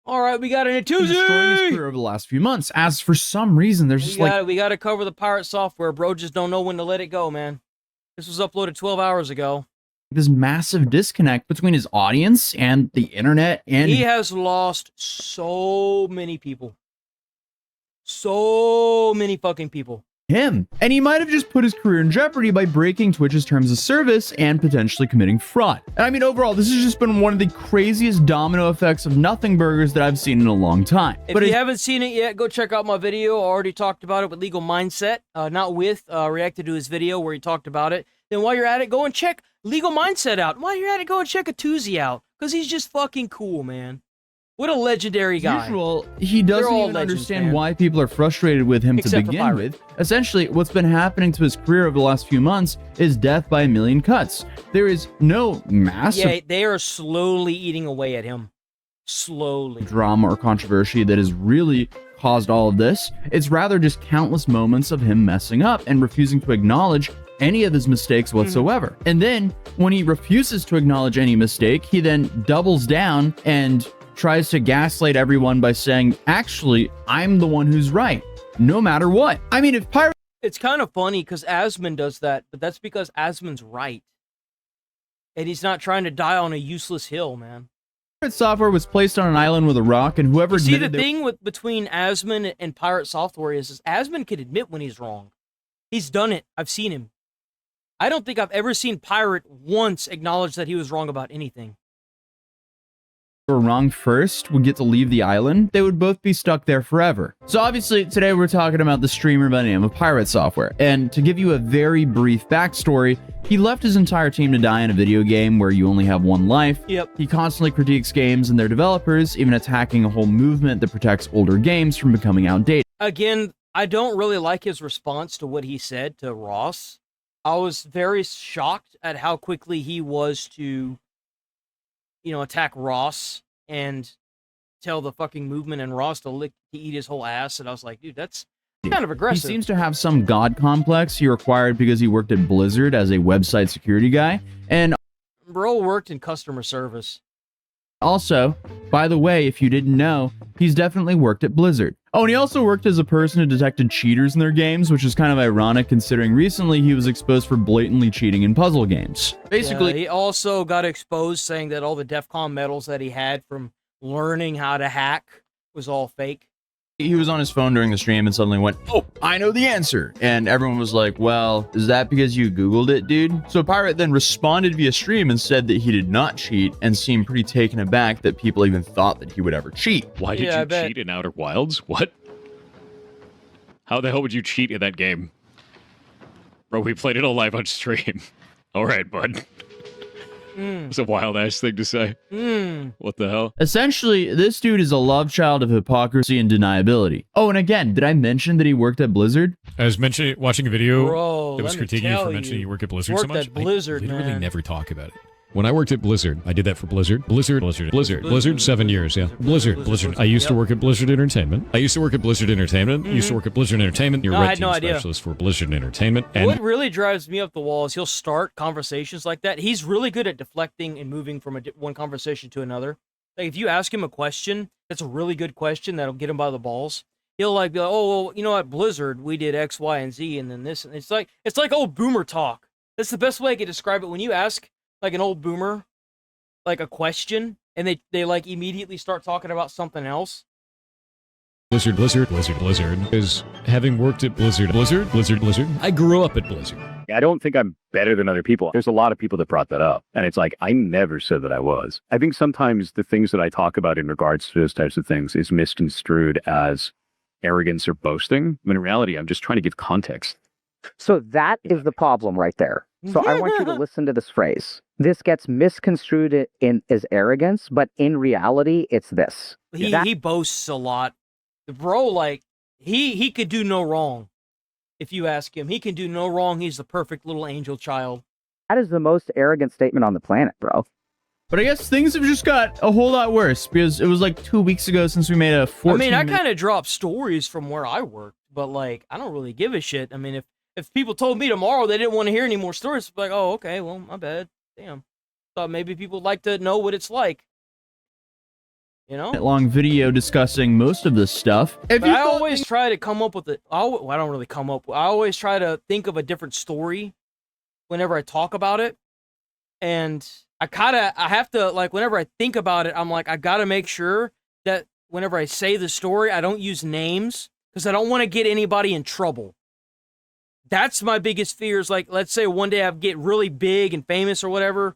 All right, we got an destroying his Tuesday. career over the last few months, as for some reason there's just We got to cover the pirate software, bro. Just don't know when to let it go, man. This was uploaded 12 hours ago. this massive disconnect between his audience and the internet, and He has lost so many people. So many fucking people. him. And he might have just put his career in jeopardy by breaking Twitch's terms of service and potentially committing fraud. And I mean, overall, this has just been one of the craziest domino effects of nothing burgers that I've seen in a long time. If you haven't seen it yet, go check out my video. I already talked about it with Legal Mindset. Reacted to his video where he talked about it. Then while you're at it, go and check Legal Mindset out. While you're at it, go and check a Tuesday out. Because he's just fucking cool, man. What a legendary guy. Usual, he doesn't even legends, understand man. why people are frustrated with him Except to for begin Pirate. with. Essentially, what's been happening to his career over the last few months is death by a million cuts. There is no massive Yeah, they are slowly eating away at him. Slowly. drama or controversy that has really caused all of this. It's rather just countless moments of him messing up and refusing to acknowledge any of his mistakes whatsoever. And then when he refuses to acknowledge any mistake, he then doubles down and tries to gaslight everyone by saying, actually, I'm the one who's right, no matter what. I mean, if Pirate It's kind of funny because Asmon does that, but that's because Asmon's right. And he's not trying to die on a useless hill, man. Software was placed on an island with a rock, and whoever You see, the admitted thing between Asmon and Pirate Software is Asmon can admit when he's wrong. He's done it. I've seen him. I don't think I've ever seen Pirate once acknowledge that he was wrong about anything. were wrong first would get to leave the island, they would both be stuck there forever. So obviously today we're talking about the streamer by the name of Pirate Software, and to give you a very brief backstory, he left his entire team to die in a video game where you only have one life. Yep. He constantly critiques games and their developers, even attacking a whole movement that protects older games from becoming outdated. Again, I don't really like his response to what he said to Ross. I was very shocked at how quickly he was to, attack Ross and tell the fucking movement and Ross to eat his whole ass. And I was like, dude, that's kind of aggressive. He seems to have some god complex he acquired because he worked at Blizzard as a website security guy. And Bro worked in customer service. also, by the way, if you didn't know, he's definitely worked at Blizzard. Oh, and he also worked as a person who detected cheaters in their games, which is kind of ironic considering recently he was exposed for blatantly cheating in puzzle games. Basically, he also got exposed saying that all the DEF CON medals that he had from learning how to hack was all fake. he was on his phone during the stream and suddenly went, "Oh, I know the answer." And everyone was like, "Well, is that because you Googled it, dude?" So Pirate then responded via stream and said that he did not cheat and seemed pretty taken aback that people even thought that he would ever cheat. Why did you cheat in Outer Wilds? What? How the hell would you cheat in that game? Bro, we played it all live on stream. All right, bud. It's a wild-ass thing to say. What the hell? Essentially, this dude is a love child of hypocrisy and deniability. Oh, and again, did I mention that he worked at Blizzard? I was watching a video Bro, that was let me critiquing you tell for mentioning you work at Blizzard so worked much. at Blizzard, I literally man. never talk about it. When I worked at Blizzard, I did that for Blizzard. Blizzard, 7 years, yeah. Blizzard. I used to work at Blizzard Entertainment. Used to work at Blizzard Entertainment. You're No, I red had team no idea. specialist for Blizzard Entertainment. And What really drives me up the wall is he'll start conversations like that. He's really good at deflecting and moving from one conversation to another. Like if you ask him a question, that's a really good question that'll get him by the balls. He'll be like, "Oh, well, you know, at Blizzard we did X, Y, and Z, and then this." And it's like old boomer talk. That's the best way I can describe it. When you ask like an old boomer like a question and they like immediately start talking about something else. Blizzard is having worked at Blizzard. I grew up at Blizzard. I don't think I'm better than other people. There's a lot of people that brought that up. And it's like, I never said that I was. I think sometimes the things that I talk about in regards to those types of things is misconstrued as arrogance or boasting. When in reality, I'm just trying to give context. So that is the problem right there. So I want you to listen to this phrase. This gets misconstrued as arrogance, but in reality, it's this. He boasts a lot. Bro, like, he could do no wrong. If you ask him, he can do no wrong. He's the perfect little angel child. That is the most arrogant statement on the planet, bro. But I guess things have just got a whole lot worse because it was like 2 weeks ago since we made a 14 I kind of dropped stories from where I worked, but like, I don't really give a shit. I mean, if people told me tomorrow they didn't want to hear any more stories, like, oh, okay, well, my bad. Damn. Thought maybe people would like to know what it's like. You know? long video discussing most of this stuff. If But you I thought always try to come up with it. Well, I don't really come up. I always try to think of a different story whenever I talk about it, and I have to, like, whenever I think about it, I'm like, I gotta make sure that whenever I say the story, I don't use names because I don't want to get anybody in trouble. That's my biggest fear. Is like, let's say one day I get really big and famous or whatever.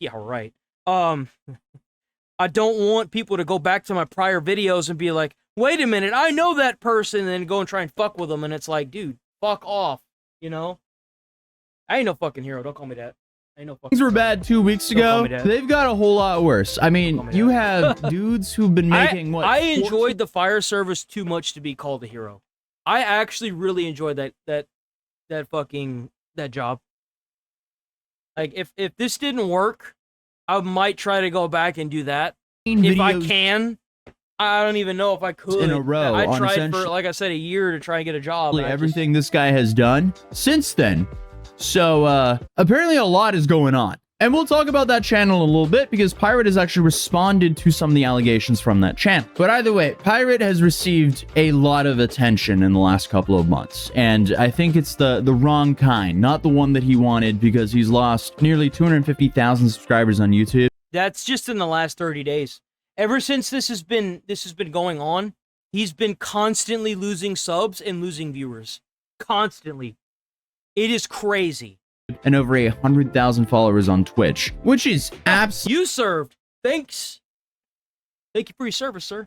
Yeah, right. I don't want people to go back to my prior videos and be like, wait a minute, I know that person, and then go and try and fuck with them, and it's like, dude, fuck off, you know? I ain't no fucking hero, don't call me that. I ain't no fucking things were hero. bad 2 weeks Don't call ago, me that. they've got a whole lot worse. I mean, Don't call me you that. have dudes who've been making I enjoyed the fire service too much to be called a hero. I actually really enjoyed that job. Like, if this didn't work, I might try to go back and do that. If I can. I don't even know if I could. in a row I on tried for, essentially like I said, a year to try and get a job. and I just- everything this guy has done since then. So apparently a lot is going on. And we'll talk about that channel in a little bit because Pirate has actually responded to some of the allegations from that channel. But either way, Pirate has received a lot of attention in the last couple of months. And I think it's the wrong kind, not the one that he wanted, because he's lost nearly 250,000 subscribers on YouTube. That's just in the last 30 days. Ever since this has been going on, he's been constantly losing subs and losing viewers. Constantly. It is crazy. And over 100,000 followers on Twitch, which is absolutely... You served. Thanks. Thank you for your service, sir.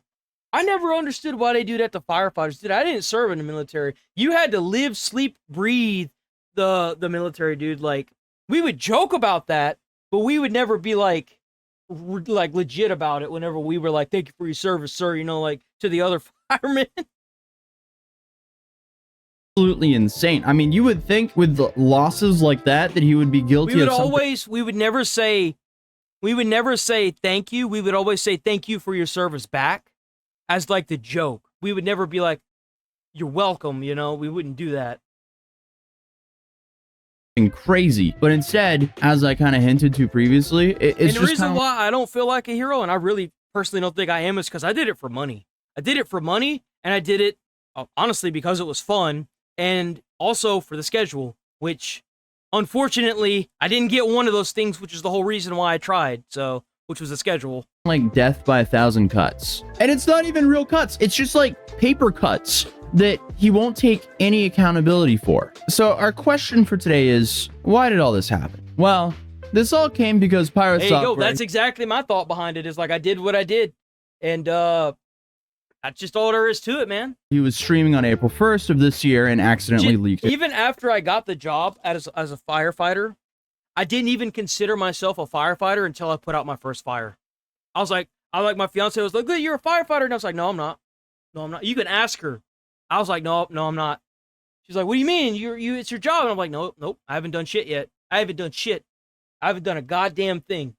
I never understood why they do that to firefighters. Dude, I didn't serve in the military. You had to live, sleep, breathe the military, dude. Like, we would joke about that, but we would never be like legit about it whenever we were like, thank you for your service, sir, you know, like to the other firemen. Absolutely insane. I mean, you would think with the losses like that he would be guilty We would of something. we would never say thank you. We would always say thank you for your service back as like the joke. We would never be like, you're welcome, you know, we wouldn't do that. Crazy, but instead, as I kind of hinted to previously, it's And the just reason why I don't feel like a hero, and I really personally don't think I am, is because I did it for money. I did it for money, and I did it honestly because it was fun, and also for the schedule, which unfortunately I didn't get one of those things, which is the whole reason why I tried. So, which was the schedule. like death by 1,000 cuts, and it's not even real cuts. It's just like paper cuts that he won't take any accountability for. So our question for today is, why did all this happen? Well, this all came because Pirate There you go. Software... That's exactly my thought behind it. Is like I did what I did, and that's just all there is to it, man. He was streaming on April 1st of this year and accidentally leaked it. Even after I got the job as a firefighter, I didn't even consider myself a firefighter until I put out my first fire. I was like, my fiance was like, "Good, you're a firefighter," and I was like, "No, I'm not. No, I'm not." You can ask her. I was like, "No, I'm not." She's like, "What do you mean? It's your job." And I'm like, "Nope, I haven't done shit yet. I haven't done shit. I haven't done a goddamn thing."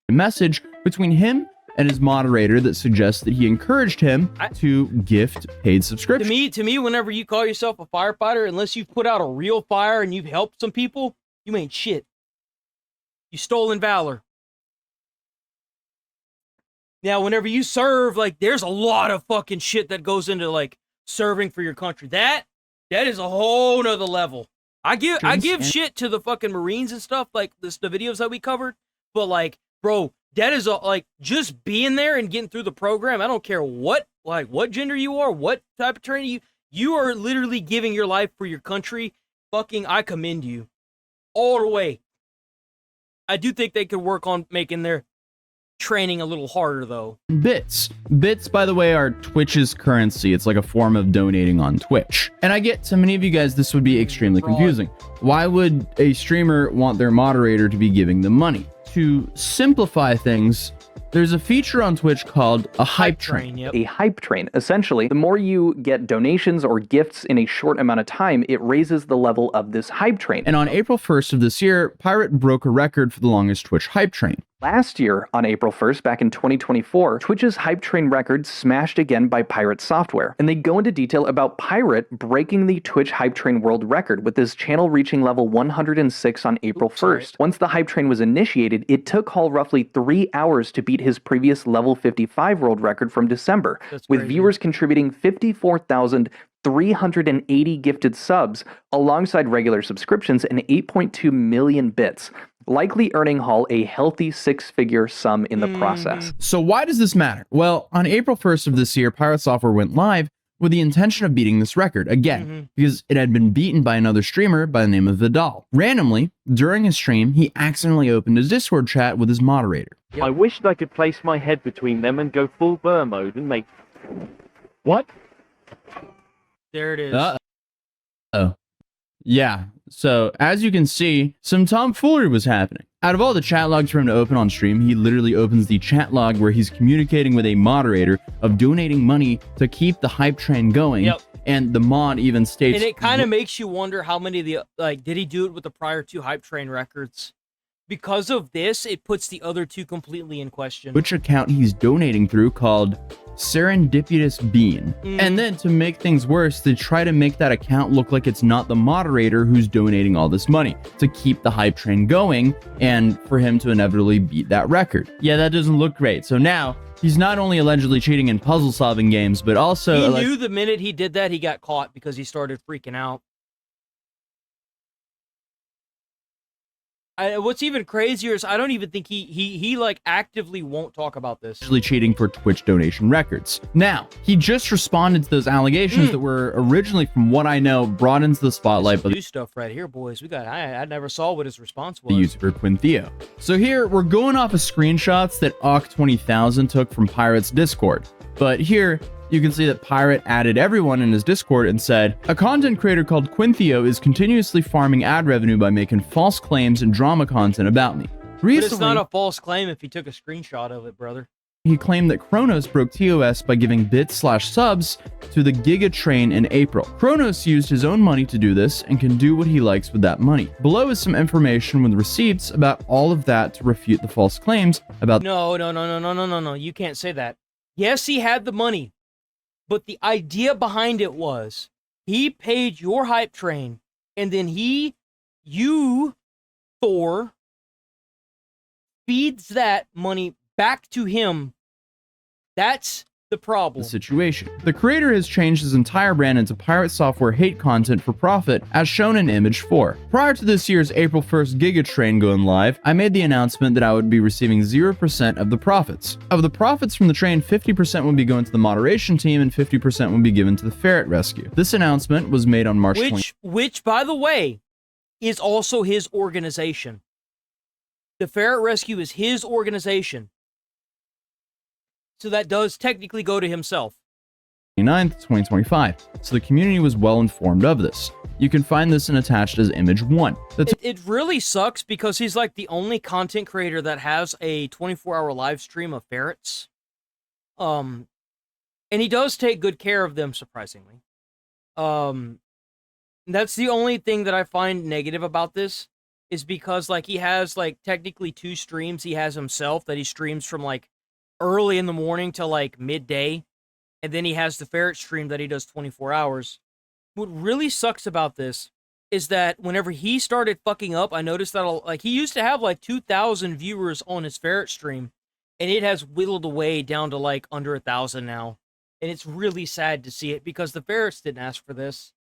A message between him and his moderator that suggests that he encouraged him to gift paid subscriptions. To me, whenever you call yourself a firefighter, unless you've put out a real fire and you've helped some people, you ain't shit. You stolen valor. Now, whenever you serve, like, there's a lot of fucking shit that goes into, like, serving for your country. That is a whole nother level. I give shit to the fucking Marines and stuff, like the videos that we covered, but, like, bro, that is like just being there and getting through the program. I don't care what gender you are, what type of training you are literally giving your life for your country. Fucking, I commend you all the way. I do think they could work on making their training a little harder, though. Bits, by the way, are Twitch's currency. It's like a form of donating on Twitch. And I get to many of you guys, this would be extremely confusing. Why would a streamer want their moderator to be giving them money? To simplify things, there's a feature on Twitch called a hype train. Yep. A hype train. Essentially, the more you get donations or gifts in a short amount of time, it raises the level of this hype train. And on April 1st of this year, Pirate broke a record for the longest Twitch hype train. Last year, on April 1st, back in 2024, Twitch's hype train record smashed again by Pirate Software, and they go into detail about Pirate breaking the Twitch hype train world record, with his channel reaching level 106 on April 1st. Once the hype train was initiated, it took Hall roughly 3 hours to beat his previous level 55 world record from December, with viewers contributing 54,380 gifted subs alongside regular subscriptions and 8.2 million bits, likely earning Hall a healthy 6-figure sum in the process. So why does this matter? Well, on April 1st of this year, Pirate Software went live with the intention of beating this record, again, because it had been beaten by another streamer by the name of Vidal. Randomly, during his stream, he accidentally opened his Discord chat with his moderator. I wished I could place my head between them and go full burr mode and make... What? There it is. Uh-oh. Yeah, so as you can see, some tomfoolery was happening. Out of all the chat logs for him to open on stream, he literally opens the chat log where he's communicating with a moderator of donating money to keep the hype train going. Yep. And the mod even states... And it kind of makes you wonder how many of the... Like, did he do it with the prior 2 hype train records? Because of this, it puts the other 2 completely in question. which account he's donating through, called Serendipitous Bean. And then to make things worse, they try to make that account look like it's not the moderator who's donating all this money to keep the hype train going and for him to inevitably beat that record. Yeah, that doesn't look great. So now he's not only allegedly cheating in puzzle solving games, but also he knew the minute he did that, he got caught because he started freaking out. What's even crazier is I don't even think he like actively won't talk about this. Actually cheating for Twitch donation records. Now, he just responded to those allegations that were originally, from what I know, brought into the spotlight by New stuff right here, boys. We got. I never saw what his response was. the YouTuber Quintheo. So here, we're going off of screenshots that Awk20,000 took from Pirate's Discord. But here, you can see that Pirate added everyone in his Discord and said, a content creator called Quintheo is continuously farming ad revenue by making false claims and drama content about me. But it's not Recently, a false claim if he took a screenshot of it, brother. he claimed that Kronos broke TOS by giving bits/subs to the Giga Train in April. Kronos used his own money to do this and can do what he likes with that money. Below is some information with receipts about all of that to refute the false claims about... No. You can't say that. Yes, he had the money. But the idea behind it was he paid your hype train and then you, Thor, feeds that money back to him. That's the problem. the situation. The creator has changed his entire brand into Pirate Software hate content for profit, as shown in image 4. Prior to this year's April 1st Giga Train going live, I made the announcement that I would be receiving 0% of the profits. Of the profits from the train, 50% would be going to the moderation team and 50% would be given to the ferret rescue. This announcement was made on March 20th. Which, by the way, is also his organization. The Ferret Rescue is his organization. So that does technically go to himself. 29th, 2025. So the community was well informed of this. You can find this and attached as image 1. It really sucks because he's like the only content creator that has a 24-hour live stream of ferrets. And he does take good care of them, surprisingly. That's the only thing that I find negative about this, is because like he has like technically 2 streams he has himself that he streams from like early in the morning till like midday, and then he has the ferret stream that he does 24 hours. What really sucks about this is that whenever he started fucking up, I noticed that like he used to have like 2,000 viewers on his ferret stream, and it has whittled away down to like under 1,000 now. And it's really sad to see it because the ferrets didn't ask for this,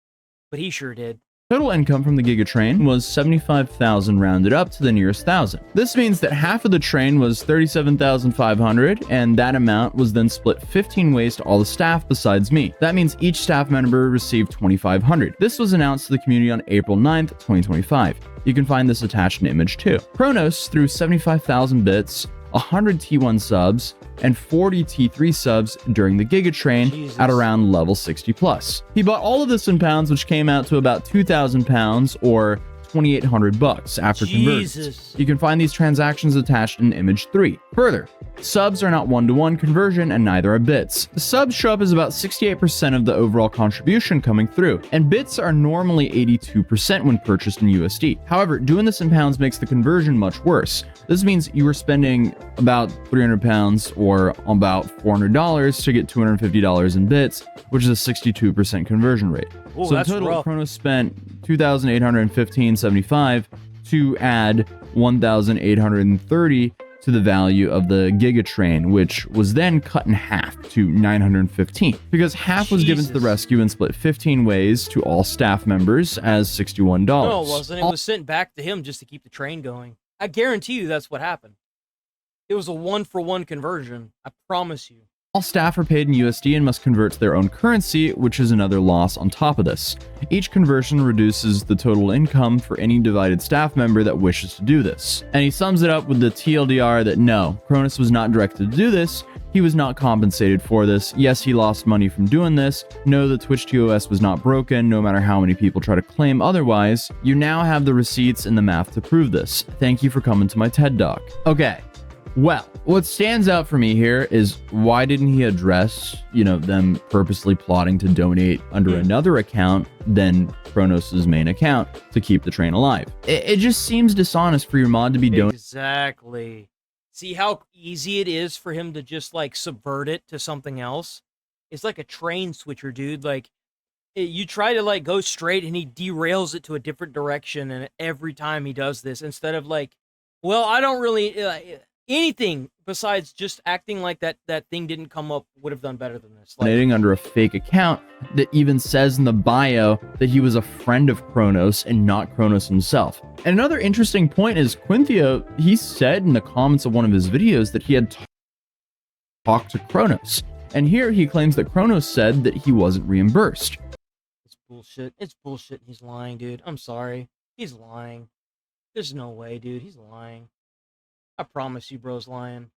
but he sure did. Total income from the Giga Train was 75,000 rounded up to the nearest 1,000. This means that half of the train was 37,500, and that amount was then split 15 ways to all the staff besides me. That means each staff member received 2,500. This was announced to the community on April 9th, 2025. You can find this attached in image 2. Kronos threw 75,000 bits, 100 T1 subs, and 40 T3 subs during the Giga Train at around level 60 plus. He bought all of this in pounds, which came out to about 2,000 pounds or $2,800 after conversions. Jesus. You can find these transactions attached in image 3. Further, subs are not one-to-one conversion and neither are bits. The subs show up as about 68% of the overall contribution coming through, and bits are normally 82% when purchased in USD. However, doing this in pounds makes the conversion much worse. This means you were spending about 300 pounds or about $400 to get $250 in bits, which is a 62% conversion rate. Ooh, So in that's total, rough. Kronos spent $2,815.75 to add $1,830 to the value of the Giga Train, which was then cut in half to $915, because half was given to the Jesus. rescue and split 15 ways to all staff members as $61. No, it wasn't. It was sent back to him just to keep the train going. I guarantee you that's what happened. It was a 1-for-1 conversion. I promise you. All staff are paid in USD and must convert to their own currency, which is another loss on top of this. Each conversion reduces the total income for any divided staff member that wishes to do this. And he sums it up with the TLDR that no, Kronos was not directed to do this. He was not compensated for this. Yes, he lost money from doing this. No, the Twitch TOS was not broken, no matter how many people try to claim otherwise. You now have the receipts and the math to prove this. Thank you for coming to my TED Talk. Okay. Well, what stands out for me here is why didn't he address, them purposely plotting to donate under another account than Kronos' main account to keep the train alive? It just seems dishonest for your mod to be donating. Exactly. See how easy it is for him to just subvert it to something else? It's like a train switcher, dude. You try to go straight and he derails it to a different direction, and every time he does this, instead of well, I don't really anything besides just acting like that thing didn't come up would have done better than this. Donating under a fake account that even says in the bio that he was a friend of Kronos and not Kronos himself. And another interesting point is Quinthio, he said in the comments of one of his videos that he had talked to Kronos. And here he claims that Kronos said that he wasn't reimbursed. It's bullshit. It's bullshit. He's lying, dude. I'm sorry. He's lying. There's no way, dude. He's lying. I promise you, bro's lying.